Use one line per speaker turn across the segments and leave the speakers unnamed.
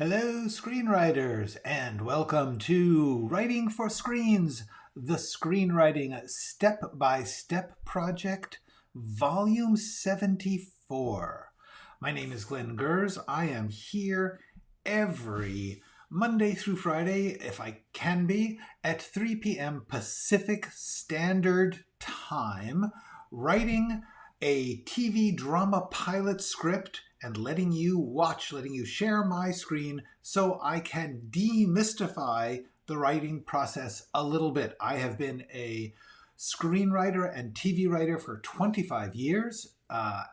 Hello, screenwriters, and welcome to Writing for Screens, the Screenwriting Step-by-Step Project, Volume 74. My name is Glenn Gers. I am here every Monday through Friday, if I can be, at 3 p.m. Pacific Standard Time, writing a TV drama pilot script and letting you share my screen so I can demystify the writing process a little bit. I have been a screenwriter and TV writer for 25 years,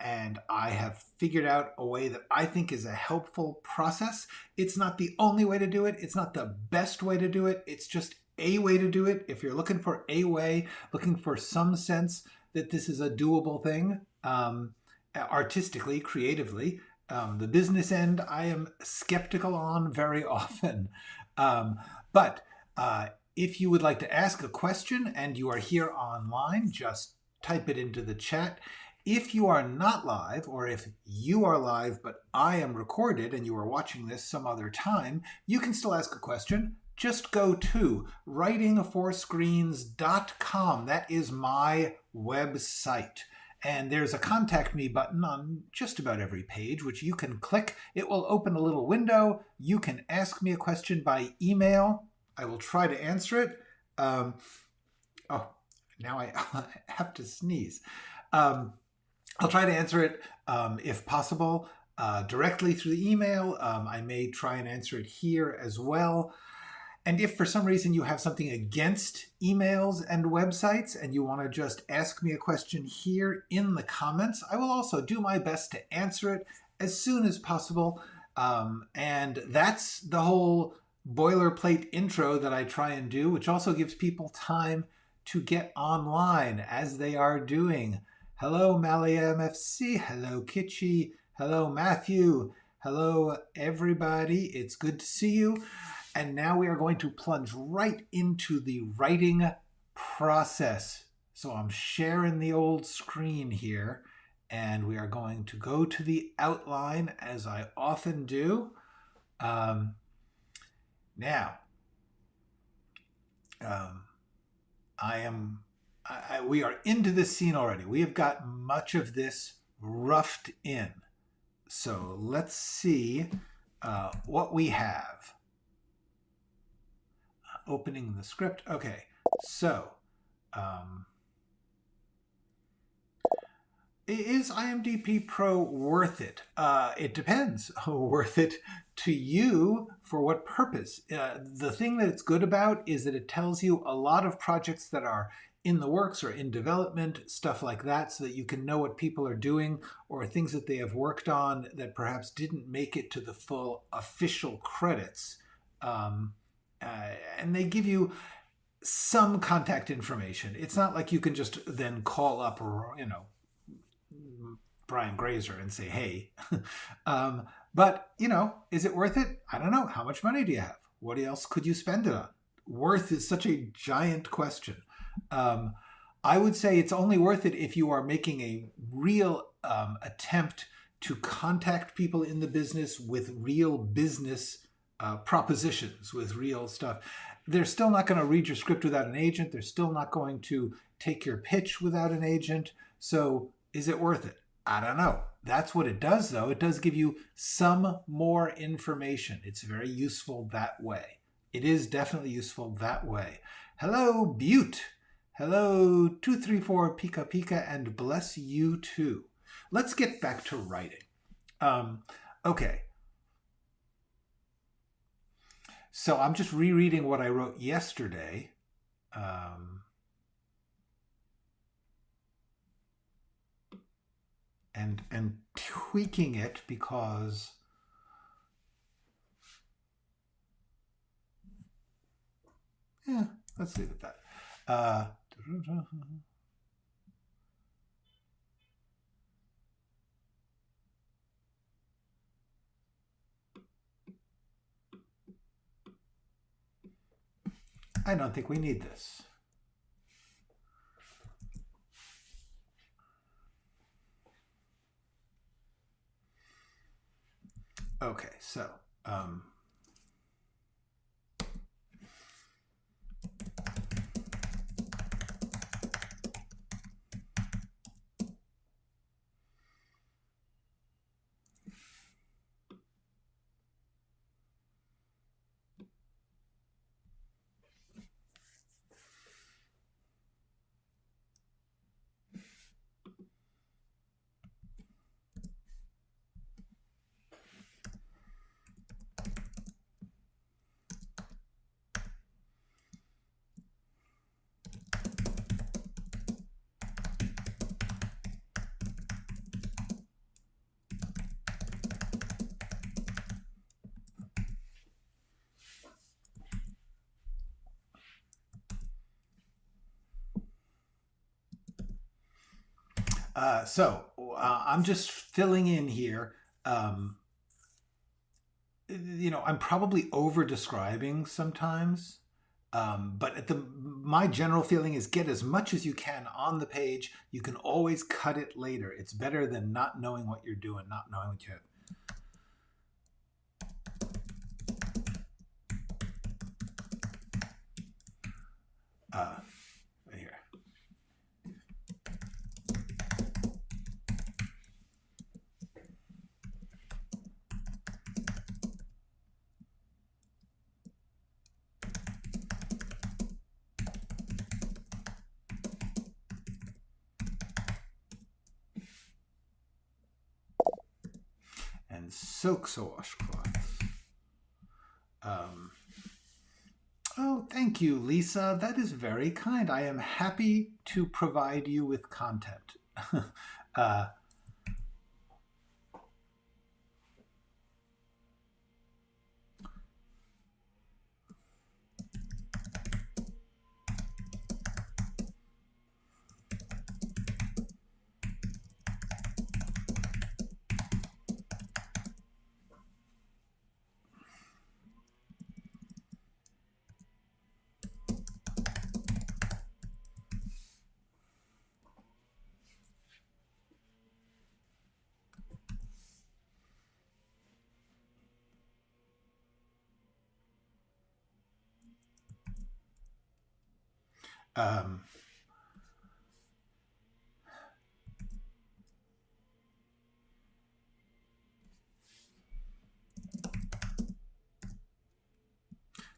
and I have figured out a way that I think is a helpful process. It's not the only way to do it. It's not the best way to do it. It's just a way to do it. If you're looking for a way, looking for some sense that this is a doable thing, artistically, creatively. The business end, I am skeptical on very often. But if you would like to ask a question and you are here online, just type it into the chat. If you are not live, or if you are live but I am recorded and you are watching this some other time, you can still ask a question. Just go to writingforscreens.com. That is my website. And there's a contact me button on just about every page, which you can click. It will open a little window. You can ask me a question by email. I will try to answer it. Oh, now I have to sneeze. I'll try to answer it, if possible, directly through the email. I may try and answer it here as well. And if for some reason you have something against emails and websites and you want to just ask me a question here in the comments, I will also do my best to answer it as soon as possible. And that's the whole boilerplate intro that I try and do, which also gives people time to get online as they are doing. Hello, Malia MFC. Hello, Kitschy. Hello, Matthew. Hello, everybody. It's good to see you. And now we are going to plunge right into the writing process. So I'm sharing the old screen here, and we are going to go to the outline as I often do. We are into this scene already. We have got much of this roughed in. So let's see what we have. Opening the script. Okay, so is IMDb Pro worth it? It depends. Worth it to you for what purpose? The thing that it's good about is that it tells you a lot of projects that are in the works or in development, stuff like that, so that you can know what people are doing or things that they have worked on that perhaps didn't make it to the full official credits. And they give you some contact information. It's not like you can just then call up, Brian Grazer and say, hey. But, is it worth it? I don't know. How much money do you have? What else could you spend it on? Worth is such a giant question. I would say it's only worth it if you are making a real attempt to contact people in the business with real business propositions, with real stuff. They're still not going to read your script without an agent. They're still not going to take your pitch without an agent. So is it worth it? I don't know. That's what it does, though. It does give you some more information. It's very useful that way. It is definitely useful that way. Hello, Butte. Hello, 234 Pika Pika, and bless you too. Let's get back to writing. Okay. So I'm just rereading what I wrote yesterday. And tweaking it because let's leave it at that. I don't think we need this. Okay, so I'm just filling in here. I'm probably over describing sometimes, but my general feeling is get as much as you can on the page. You can always cut it later. It's better than not knowing what you're doing, not knowing what you have. Right here. And soaks a washcloth. Oh, thank you, Lisa. That is very kind. I am happy to provide you with content.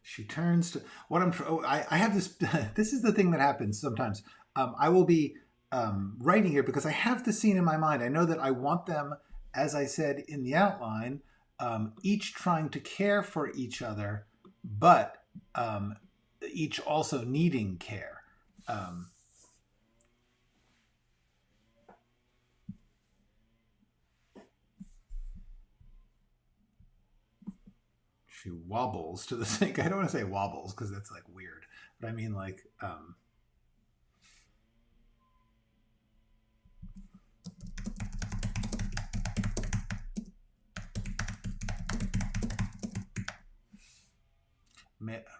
She turns to what I'm. I have this. This is the thing that happens sometimes. I will be writing here because I have the scene in my mind. I know that I want them, as I said in the outline, each trying to care for each other, but each also needing care. She wobbles to the sink. I don't want to say wobbles because that's like weird, but I mean like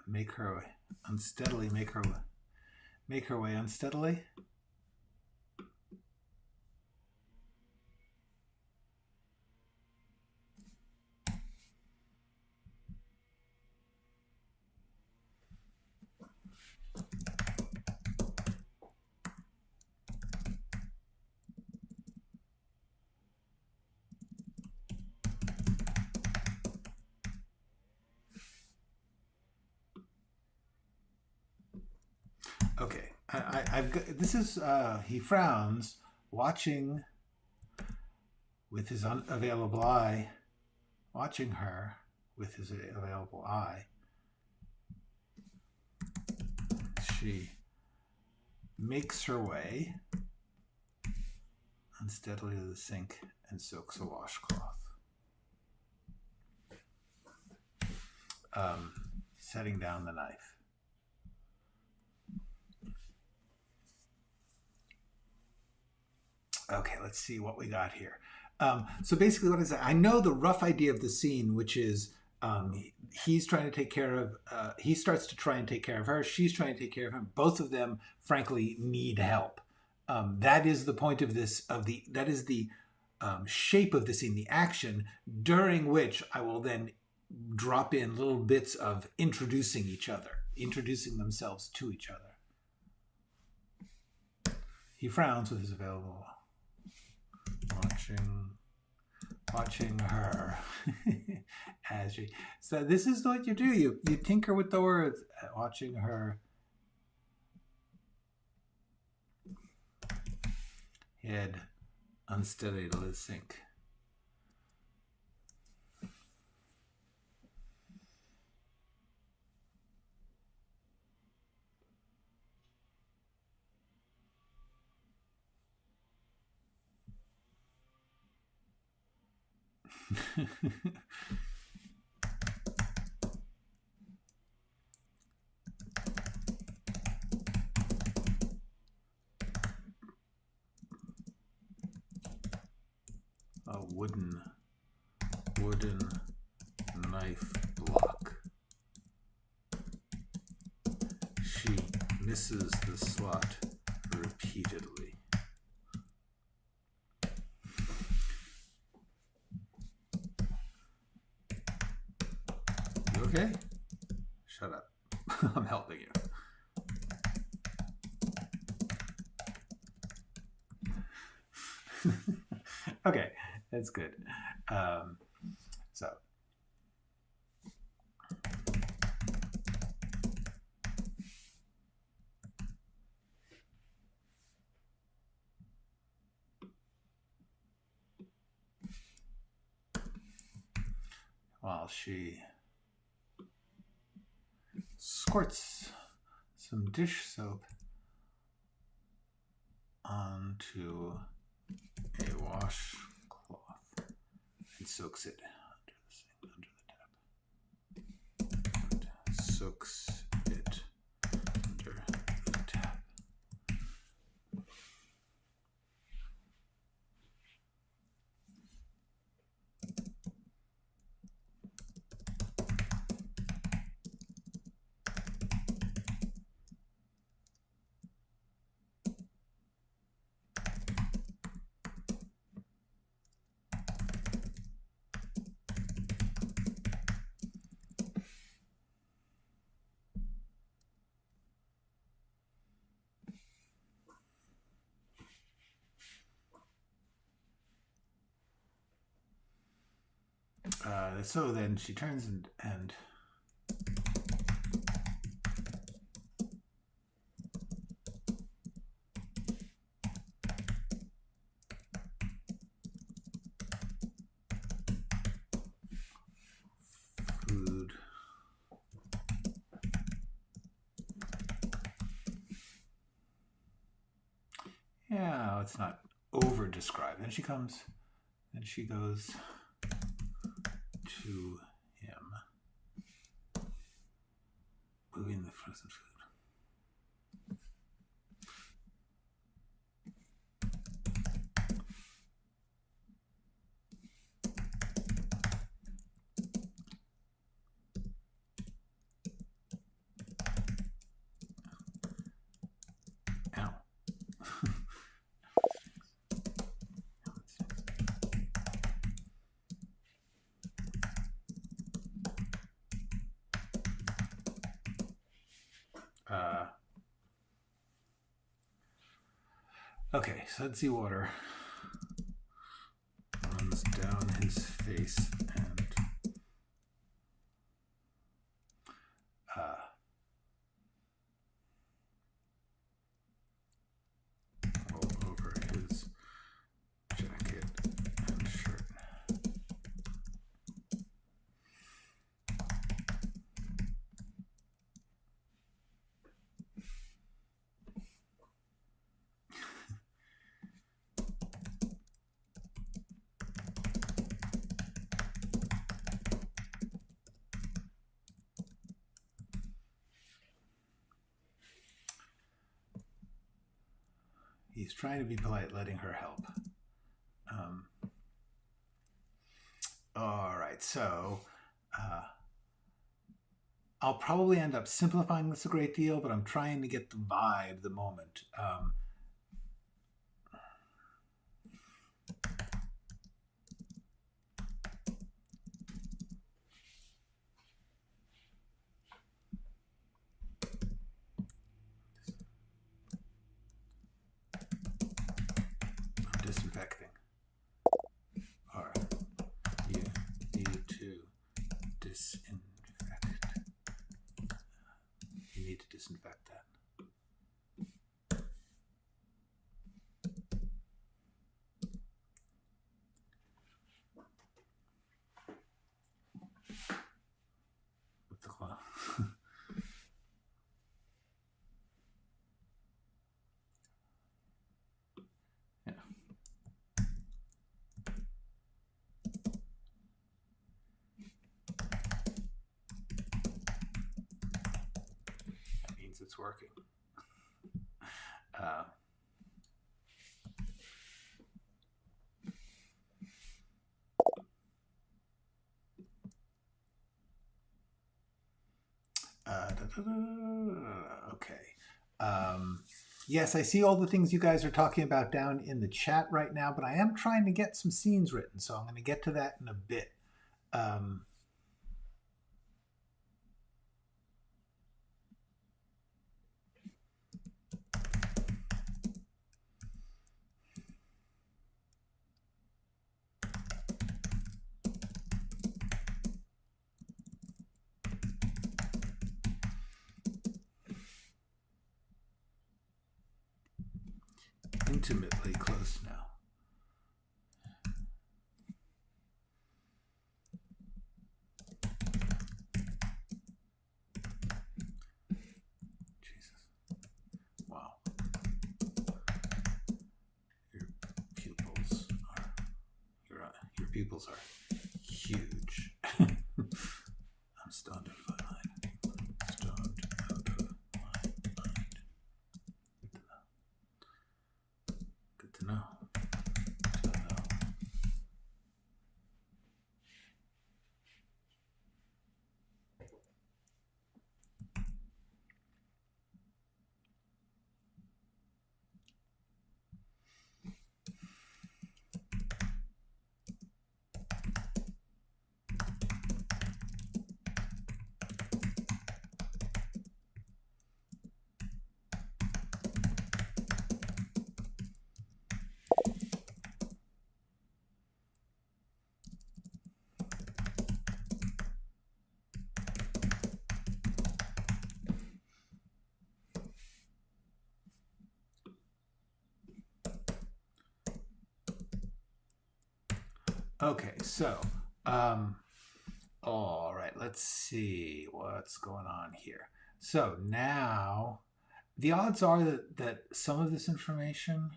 make her way unsteadily. Make her way unsteadily. Okay, I've got, this is, he frowns, watching with his unavailable eye, watching her with his available eye. She makes her way unsteadily to the sink and soaks a washcloth. Setting down the knife. Okay, let's see what we got here. So basically what is that? I know the rough idea of the scene, which is he's trying to take care of, he starts to try and take care of her. She's trying to take care of him. Both of them, frankly, need help. That is the point of this, that is the shape of the scene, the action, during which I will then drop in little bits of introducing each other, introducing themselves to each other. He frowns with his available, watching her as she. So this is what you do. You tinker with the words, watching her. Head unsteady to the sink. a wooden knife block. She misses the slot repeatedly. You okay? Shut up. I'm helping you. Okay, that's good. While she squirts some dish soap onto a washcloth and soaks it under the tap. And soaks it under the tap. So then she turns and food. Yeah, it's not over described. Then she comes and she goes to him, moving the frozen food. Ow. Okay, sudsy water runs down his face and all over his jacket and shirt. He's trying to be polite, letting her help. All right, so I'll probably end up simplifying this a great deal, but I'm trying to get the vibe, the moment. Disinfecting. All right, you need to disinfect. You need to disinfect that. With the cloth. Yeah. That means it's working. Okay. Yes, I see all the things you guys are talking about down in the chat right now, but I am trying to get some scenes written, so I'm going to get to that in a bit. Intimately close now. Jesus. Wow. Your pupils are huge. I'm stoned out of my mind. Stoned out of my mind. Good to know. Good to know. Okay, so, all right, let's see what's going on here. So now, the odds are that some of this information...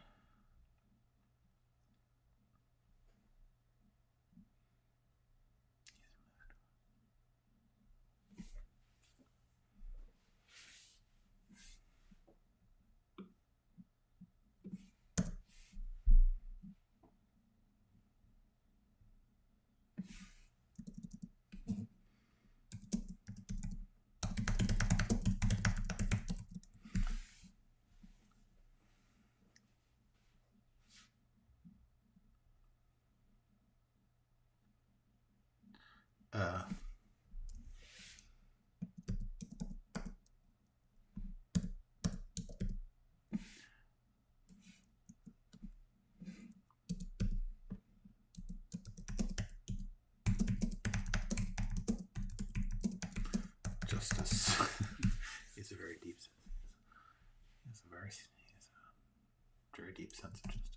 Justice is a very deep sense. It's a very deep sense of justice.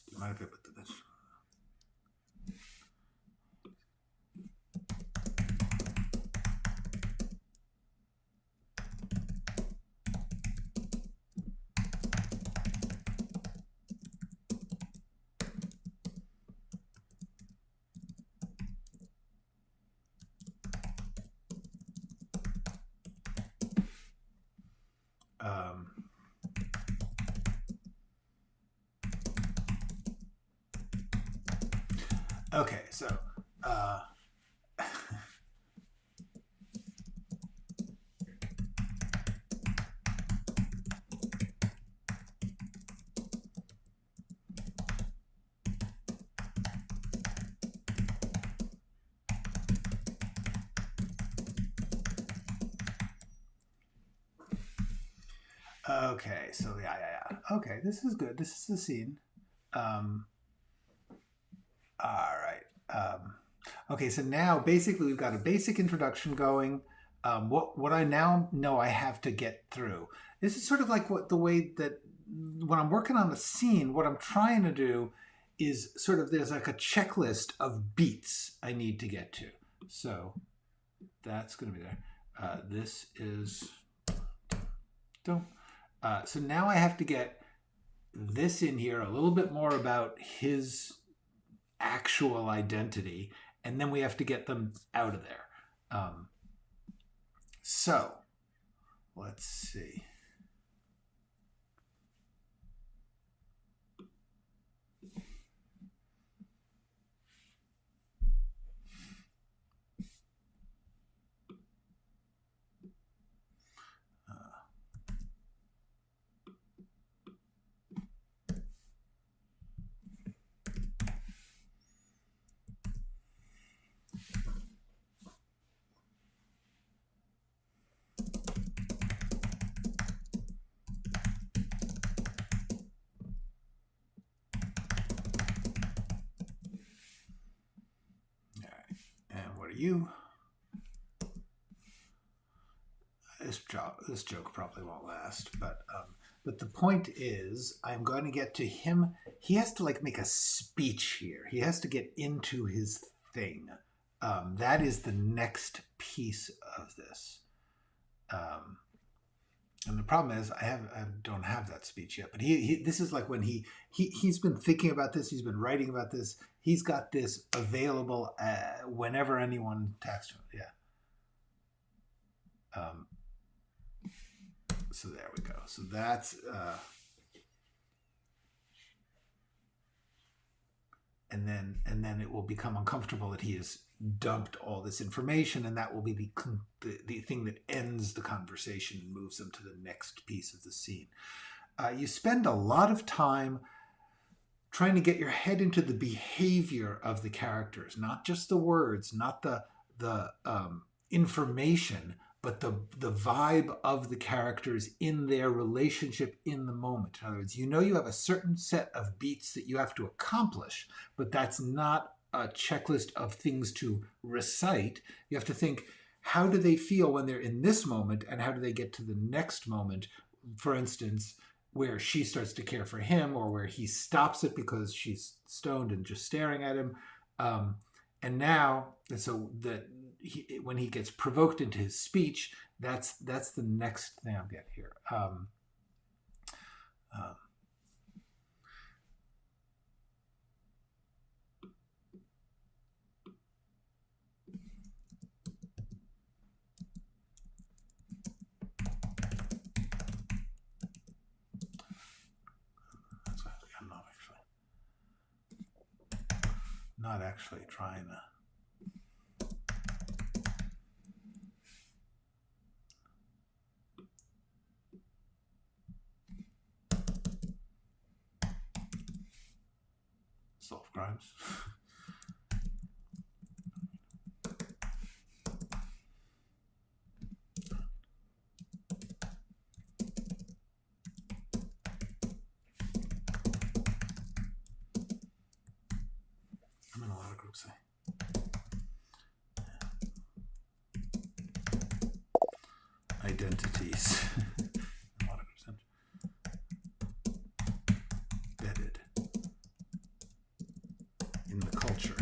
Do you mind if I put this? Okay, so okay, so yeah. Okay, this is good. This is the scene. All right. Okay, so now basically we've got a basic introduction going. What I now know I have to get through. This is sort of like the way that when I'm working on the scene, what I'm trying to do is sort of there's like a checklist of beats I need to get to. So that's going to be there. This is so now I have to get this in here, a little bit more about his actual identity, and then we have to get them out of there. So let's see. You. This joke probably won't last, but the point is, I'm going to get to him. He has to like make a speech here. He has to get into his thing. That is the next piece of this. And the problem is, I don't have that speech yet. But this is like when he's been thinking about this. He's been writing about this. He's got this available whenever anyone texts him. Yeah. So there we go. So that's and then it will become uncomfortable that he has dumped all this information, and that will be the thing that ends the conversation and moves them to the next piece of the scene. You spend a lot of time trying to get your head into the behavior of the characters, not just the words, not the information, but the vibe of the characters in their relationship in the moment. In other words, you know you have a certain set of beats that you have to accomplish, but that's not a checklist of things to recite. You have to think, how do they feel when they're in this moment, and how do they get to the next moment? For instance, where she starts to care for him, or where he stops it because she's stoned and just staring at him. And so that when he gets provoked into his speech, that's the next thing I'll get here. I'm not actually trying to. Solve crimes. I'm in a lot of groups. Identities. A lot of groups. Embedded in the culture,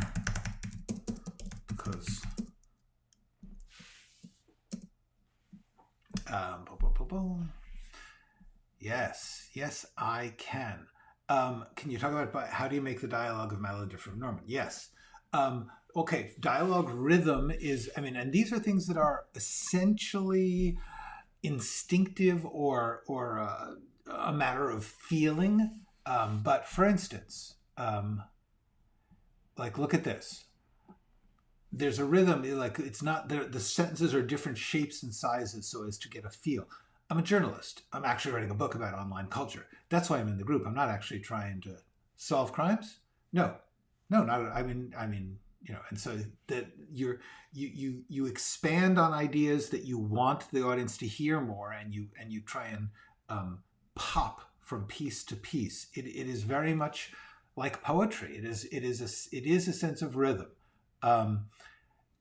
because yes I can. Can you talk about how do you make the dialogue of Madeline different from Norman? Yes. Okay, dialogue rhythm is, and these are things that are essentially instinctive or a matter of feeling. But for instance, like look at this. There's a rhythm, like it's not there. The sentences are different shapes and sizes so as to get a feel. I'm a journalist. I'm actually writing a book about online culture. That's why I'm in the group. I'm not actually trying to solve crimes. No, not. And so that you expand on ideas that you want the audience to hear more, and you try and pop from piece to piece. It is very much like poetry. It is a sense of rhythm. Um,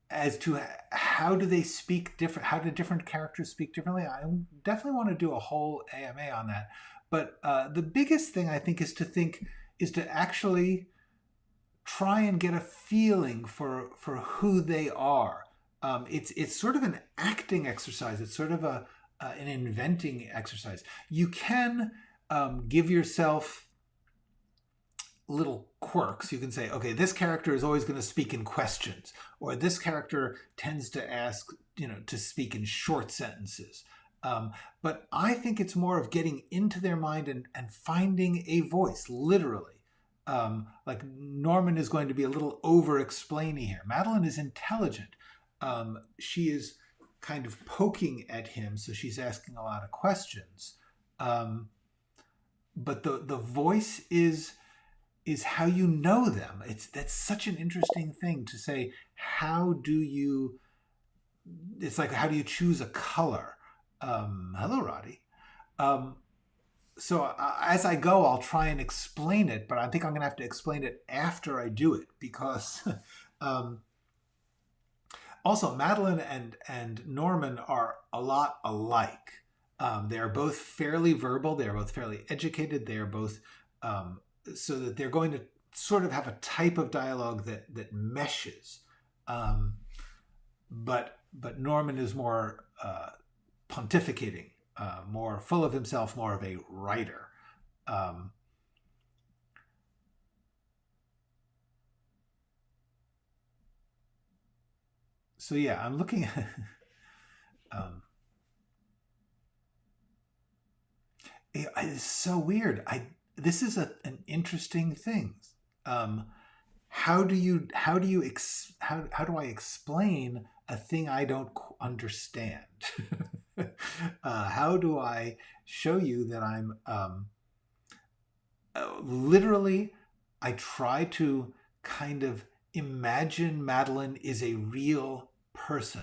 as to how do they speak different, how do different characters speak differently, I definitely want to do a whole AMA on that. But the biggest thing I think is to actually try and get a feeling for who they are. It's sort of an acting exercise. It's sort of an inventing exercise. You can give yourself little quirks. You can say, okay, this character is always going to speak in questions, or this character tends to ask, to speak in short sentences. But I think it's more of getting into their mind and finding a voice, literally. Like Norman is going to be a little over-explaining here. Madeline is intelligent. She is kind of poking at him, so she's asking a lot of questions. But the voice is how you know them. That's such an interesting thing to say. It's like, how do you choose a color? Hello, Roddy. So as I go, I'll try and explain it, but I think I'm going to have to explain it after I do it, because also Madeline and Norman are a lot alike. They are both fairly verbal. They are both fairly educated. They are both so that they're going to sort of have a type of dialogue that meshes. But Norman is more pontificating, more full of himself, more of a writer. So yeah, I'm looking at it's so weird. This is an interesting thing. How do I explain a thing I don't understand? How do I show you that I'm literally? I try to kind of imagine Madeline is a real person,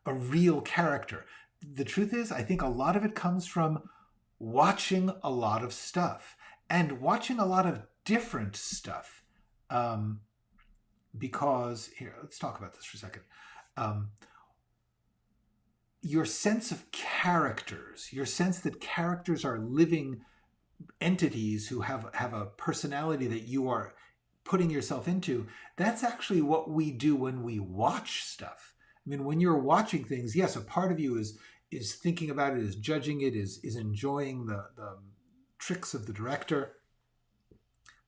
a real character. The truth is, I think a lot of it comes from watching a lot of stuff, and watching a lot of different stuff. Because here, let's talk about this for a second. Your sense of characters, your sense that characters are living entities who have a personality that you are putting yourself into, that's actually what we do when we watch stuff. I mean, when you're watching things, yes, a part of you is thinking about it, is judging it, is enjoying the tricks of the director.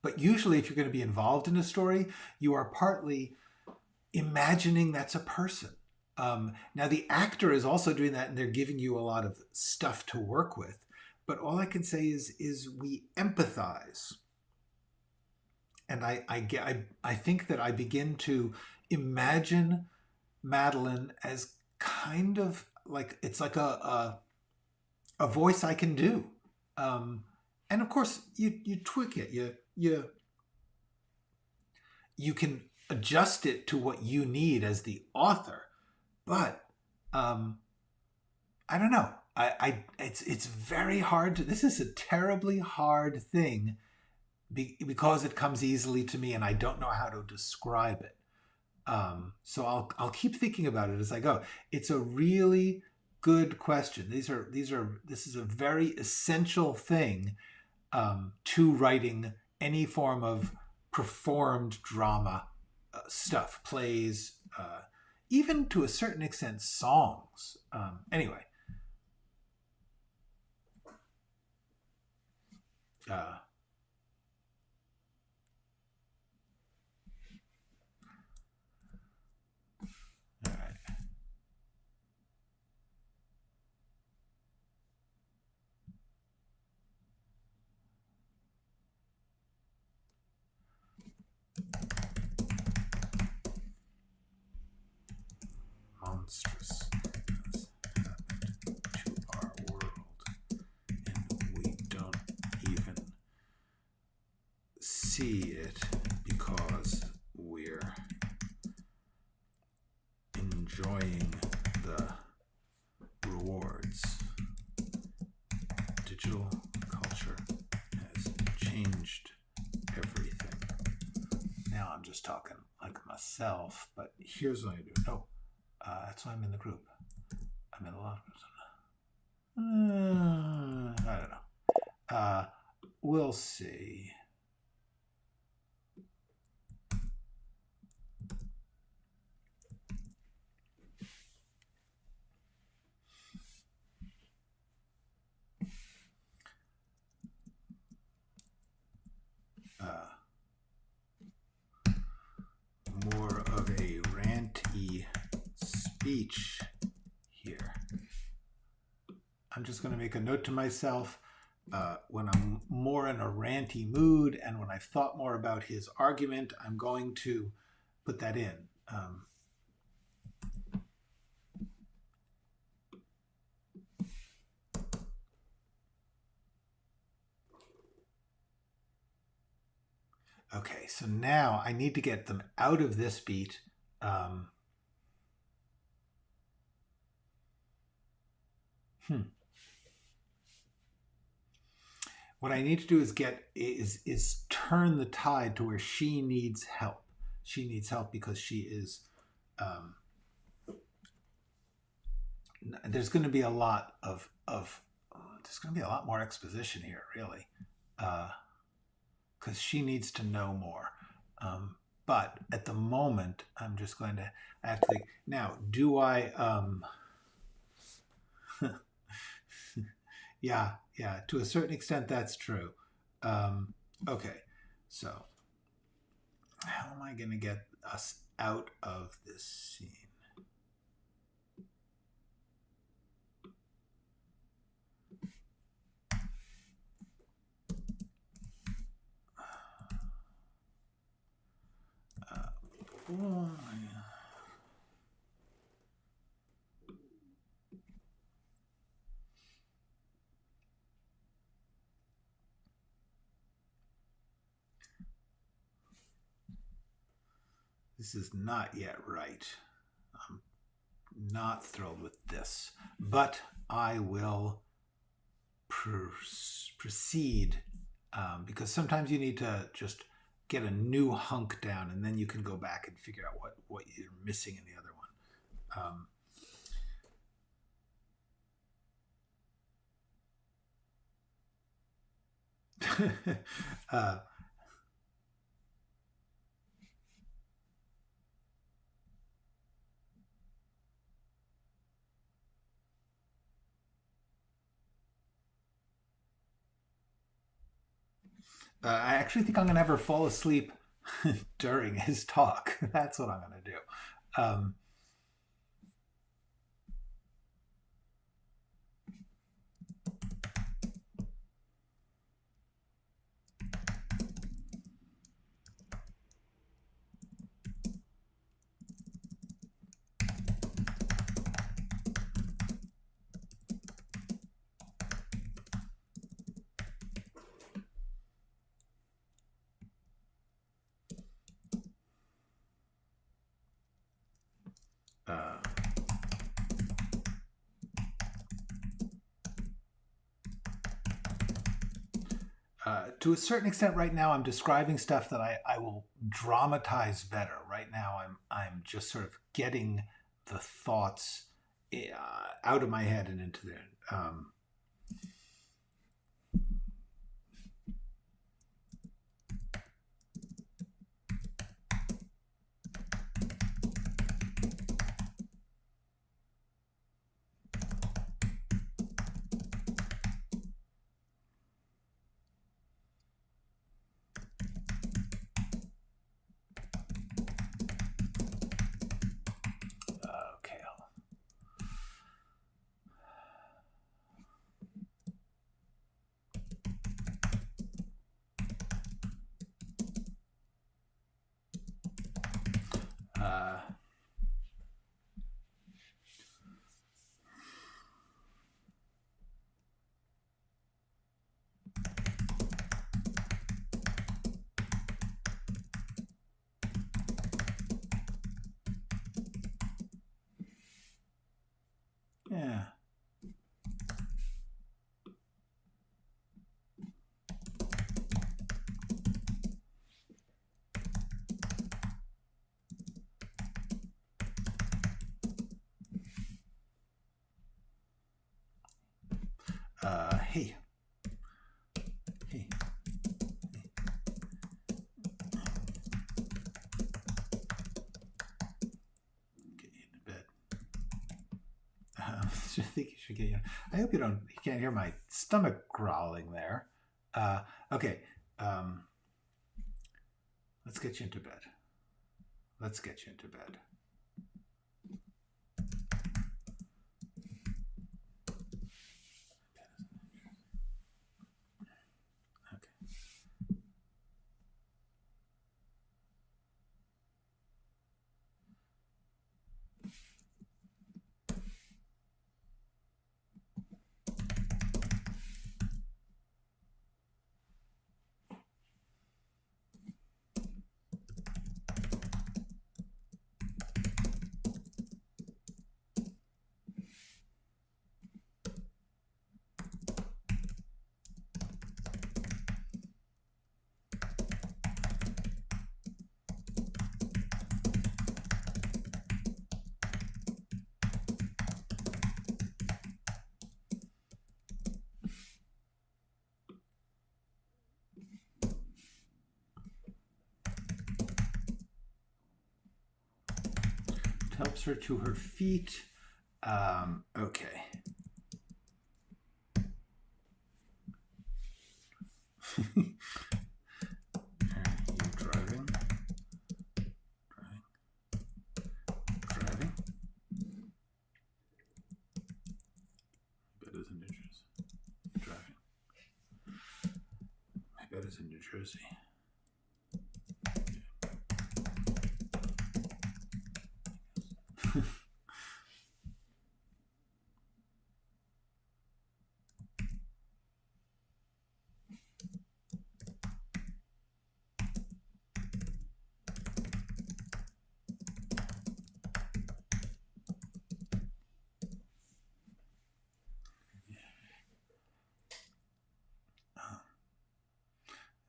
But usually if you're going to be involved in a story, you are partly imagining that's a person. Now the actor is also doing that, and they're giving you a lot of stuff to work with. But all I can say is we empathize. And I think that I begin to imagine Madeline as kind of like, it's like a voice I can do. And of course you tweak it. You can adjust it to what you need as the author. But I don't know. It's very hard to, this is a terribly hard thing because it comes easily to me and I don't know how to describe it. So I'll keep thinking about it as I go. It's a really good question. This is a very essential thing to writing any form of performed drama stuff, plays, even to a certain extent songs. Anyway. All right. Monstrous has happened to our world, and we don't even see it because we're enjoying the rewards. Digital culture has changed I'm just talking like myself, but here's what I do. No, that's why I'm in the group. I'm in a lot of groups. I don't know. We'll see. More of a ranty speech here. I'm just going to make a note to myself when I'm more in a ranty mood and when I've thought more about his argument, I'm going to put that in. Okay, so now I need to get them out of this beat. What I need to do is turn the tide to where she needs help. She needs help because she is. There's going to be a lot of there's going to be a lot more exposition here, really, because she needs to know more. But at the moment, I'm just going to. I have to think now. Do I? Yeah. To a certain extent, that's true. Okay, so how am I going to get us out of this scene? This is not yet right. I'm not thrilled with this, but I will proceed because sometimes you need to just get a new hunk down and then you can go back and figure out what you're missing in the other one. I actually think I'm going to have her fall asleep during his talk. That's what I'm going to do. To a certain extent, right now, I'm describing stuff that I will dramatize better. Right now, I'm just sort of getting the thoughts out of my head and into there. Hey. Hey. Get you into bed. I think you should get you. I hope you can't hear my stomach growling there. Okay. Let's get you into bed. Let's get you into bed. Helps her to her feet. Okay. Are you driving? Driving? My bed is in New Jersey. Driving. My bed is in New Jersey.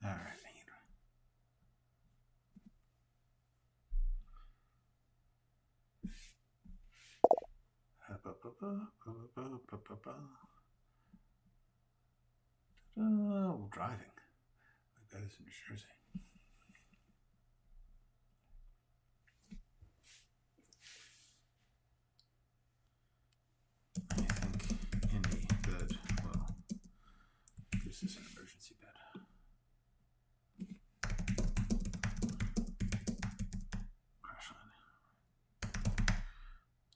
All right. Driving. My bed is in New Jersey. I think any bed will. This is an emergency bed. Crash landing.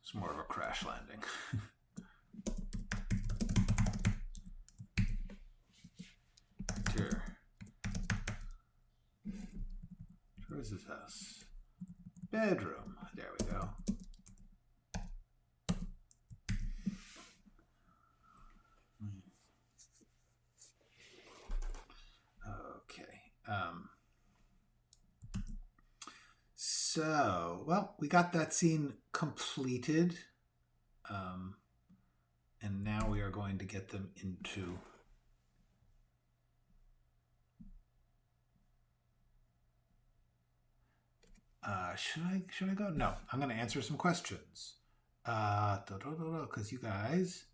It's more of a crash landing. Here. Where is this house? Bedroom. There we go. Okay. So, well, we got that scene completed. And now we are going to get them into should I go? No, I'm going to answer some questions. Because you guys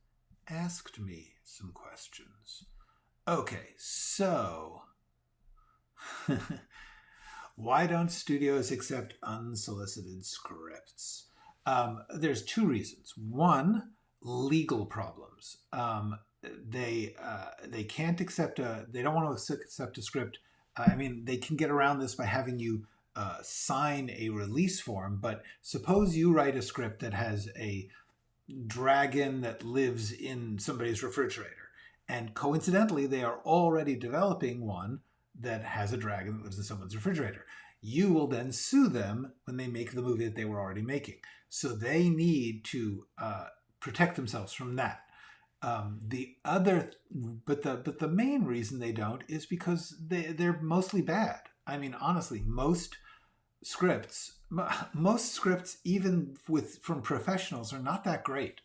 asked me some questions. Okay, so why don't studios accept unsolicited scripts? There's two reasons. One, legal problems. They can't accept they don't want to accept a script. I mean, they can get around this by having you sign a release form, but suppose you write a script that has a dragon that lives in somebody's refrigerator, and coincidentally they are already developing one that has a dragon that lives in someone's refrigerator. You will then sue them when they make the movie that they were already making. So they need to protect themselves from that. But the main reason they don't is because they're mostly bad. I mean, honestly, most scripts, even from professionals, are not that great.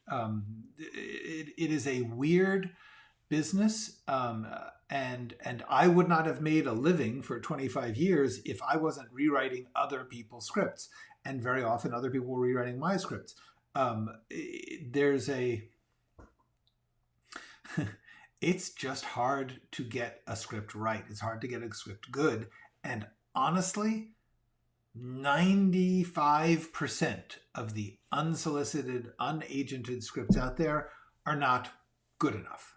It is a weird business, and I would not have made a living for 25 years if I wasn't rewriting other people's scripts, and very often other people were rewriting my scripts. There's a it's just hard to get a script right. It's hard to get a script good. And honestly, 95% of the unsolicited, unagented scripts out there are not good enough.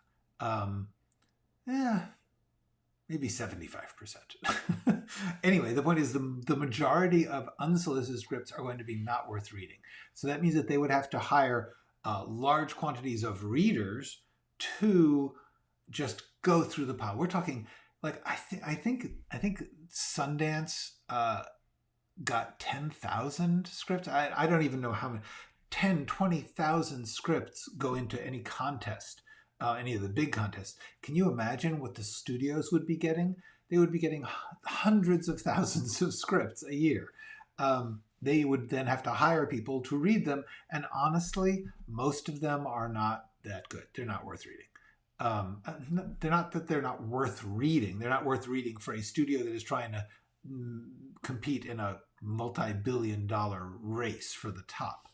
Yeah, maybe 75%. Anyway, the point is the majority of unsolicited scripts are going to be not worth reading. So that means that they would have to hire large quantities of readers to just go through the pile. We're talking like I think Sundance got 10,000 scripts. I don't even know how many. 10, 20,000 scripts go into any contest, any of the big contests. Can you imagine what the studios would be getting? They would be getting hundreds of thousands of scripts a year. They would then have to hire people to read them. And honestly, most of them are not that good. They're not worth reading. They're not that they're not worth reading. They're not worth reading for a studio that is trying to compete in a multi-billion-dollar race for the top.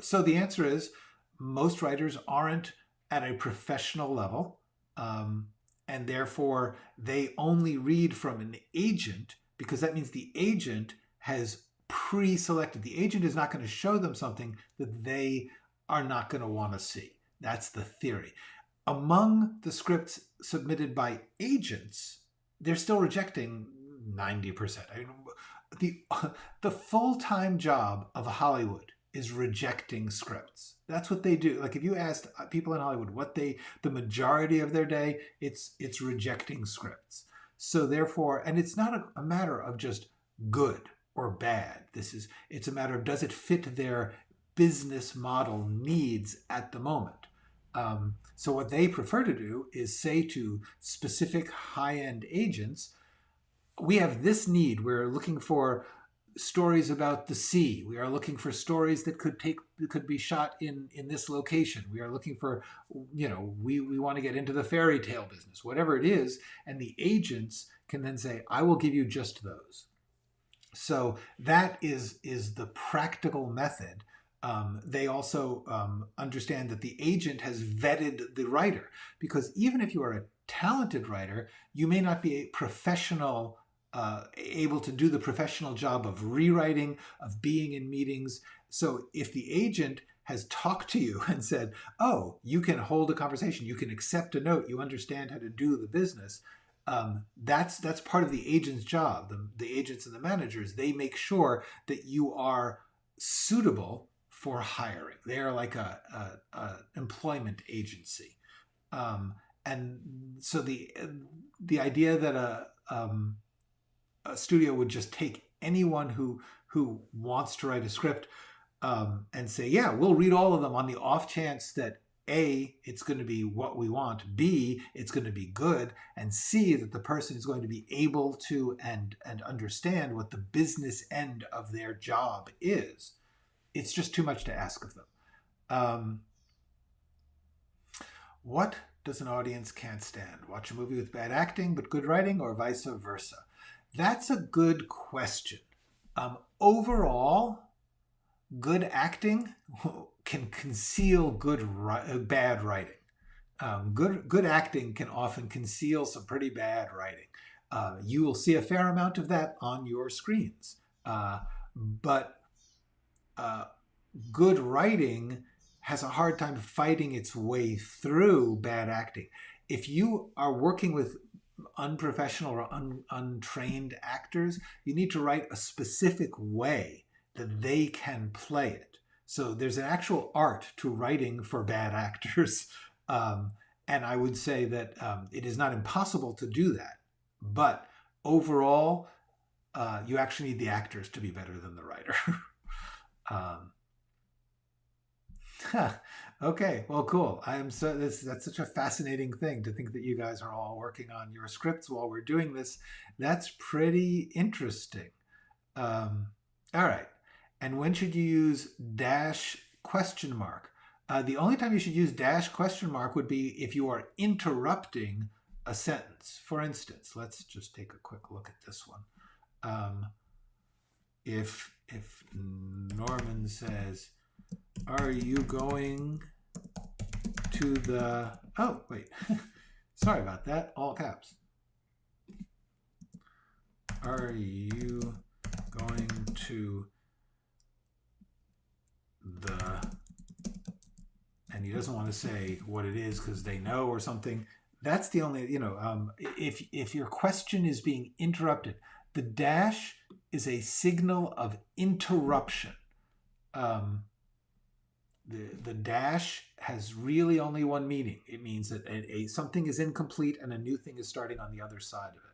So the answer is most writers aren't at a professional level, and therefore they only read from an agent because that means the agent has pre-selected. The agent is not going to show them something that they are not going to want to see. That's the theory. Among the scripts submitted by agents, they're still rejecting 90%. I mean, the full-time job of Hollywood is rejecting scripts. That's what they do. Like if you asked people in Hollywood what the majority of their day, it's rejecting scripts. So therefore, and it's not a matter of just good or bad. It's a matter of does it fit their business model needs at the moment. So what they prefer to do is say to specific high-end agents, we have this need. We're looking for stories about the sea. We are looking for stories that could be shot in this location. We are looking for, we want to get into the fairy tale business, whatever it is. And the agents can then say, I will give you just those. So that is the practical method. They also understand that the agent has vetted the writer, because even if you are a talented writer, you may not be a professional, able to do the professional job of rewriting, of being in meetings. So if the agent has talked to you and said, oh, you can hold a conversation, you can accept a note, you understand how to do the business, that's part of the agent's job. The agents and the managers, they make sure that you are suitable for hiring. They are like a employment agency. And so the idea that a studio would just take anyone who wants to write a script and say, yeah, we'll read all of them on the off chance that A, it's going to be what we want, B, it's going to be good, and C, that the person is going to be able to and understand what the business end of their job is. It's just too much to ask of them. What does an audience can't stand? Watch a movie with bad acting but good writing, or vice versa? That's a good question. Overall, good acting can conceal bad writing. Good acting can often conceal some pretty bad writing. You will see a fair amount of that on your screens. But good writing has a hard time fighting its way through bad acting. If you are working with unprofessional or untrained actors, you need to write a specific way that they can play it. So there's an actual art to writing for bad actors. And I would say that it is not impossible to do that. But overall, you actually need the actors to be better than the writer. Okay, well, cool. That's such a fascinating thing to think that you guys are all working on your scripts while we're doing this. That's pretty interesting. All right. And when should you use dash question mark? The only time you should use dash question mark would be if you are interrupting a sentence. For instance, let's just take a quick look at this one. If Norman says, are you going to the, oh, wait, Sorry about that, all caps. Are you going to and he doesn't want to say what it is because they know or something. That's the only, if your question is being interrupted, the dash is a signal of interruption. The dash has really only one meaning. It means that something is incomplete and a new thing is starting on the other side of it.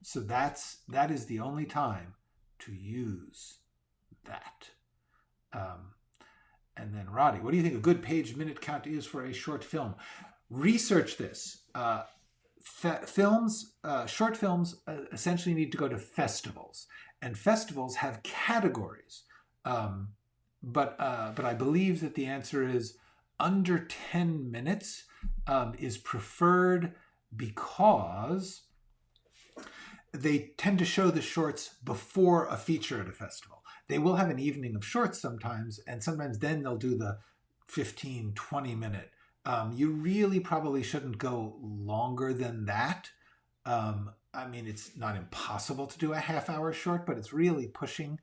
So that is the only time to use that. And then Roddy, what do you think a good page minute count is for a short film? Research this. Short films essentially need to go to festivals, and festivals have categories. But I believe that the answer is under 10 minutes is preferred because they tend to show the shorts before a feature at a festival. They will have an evening of shorts sometimes, and sometimes then they'll do the 15, 20 minute. You really probably shouldn't go longer than that. I mean, it's not impossible to do a half-hour short, but it's really pushing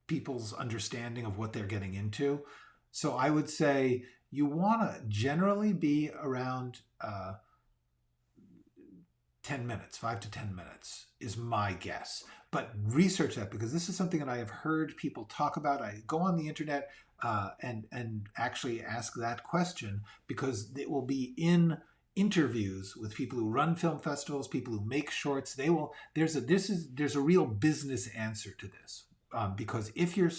people's understanding of what they're getting into. So I would say you want to generally be around 10 minutes, 5 to 10 minutes is my guess. But research that, because this is something that I have heard people talk about. I go on the internet and actually ask that question, because it will be in interviews with people who run film festivals, people who make shorts. There's a real business answer to this, because if your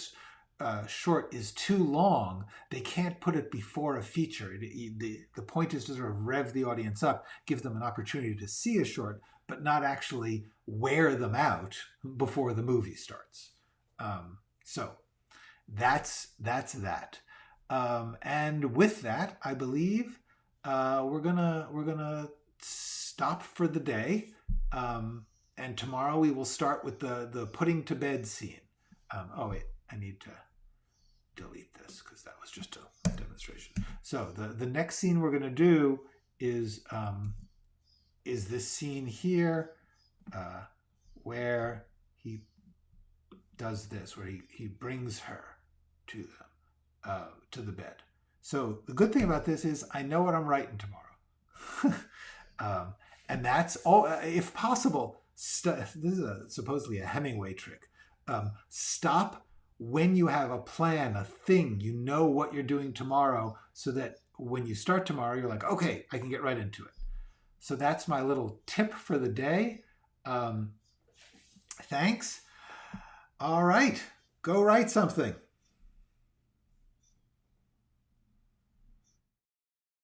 short is too long, they can't put it before a feature. The point is to sort of rev the audience up, give them an opportunity to see a short, but not actually wear them out before the movie starts. So that's that. And with that, I believe we're gonna stop for the day. And tomorrow we will start with the putting to bed scene. Oh wait, I need to delete this because that was just a demonstration. So the next scene we're going to do is this scene here, where he does this, where he brings her to the bed. So the good thing about this is I know what I'm writing tomorrow. And that's all. If possible, this is supposedly a Hemingway trick. Stop when you have a plan, a thing, you know what you're doing tomorrow, so that when you start tomorrow, you're like, okay, I can get right into it. So that's my little tip for the day. Thanks. All right, go write something.